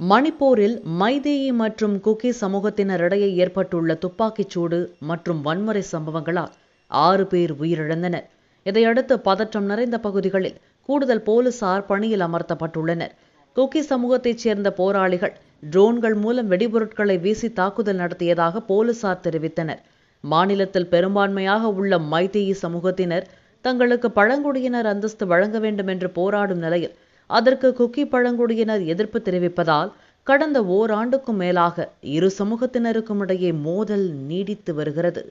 மணிப்பூரில் மைதேயி மற்றும் குக்கி சமூகத்தினரிடையே ஏற்பட்டுள்ள துப்பாக்கிச் சூடு மற்றும் வன்முறை சம்பவங்களால் 6 பேர் உயிரிழந்தனர். இதையடுத்து பதற்றம் நிறைந்த பகுதிகளில் கூடுதல் போலீசார் பணியில் அமர்த்தப்பட்டுள்ளனர். குக்கி சமூகத்தைச் சேர்ந்த போராளிகள் ட்ரோன்கள் மூலம் வெடிபொருட்களை வீசி தாக்குதல் நடத்தியதாக போலீசார் தெரிவித்தனர். மாநிலத்தில் பெரும்பான்மையாக உள்ள மைதேயி சமூகத்தினர் தங்களுக்கு பழங்குடியினர் அந்தஸ்து வழங்க வேண்டும் என்று போராடும் நிலையில் அதற்கு குக்கி பழங்குடியினர் எதிர்ப்பு தெரிவிப்பதால் கடந்த ஓராண்டுக்கும் மேலாக இரு சமூகத்தினருக்கும் இடையே மோதல் நீடித்து வருகிறது.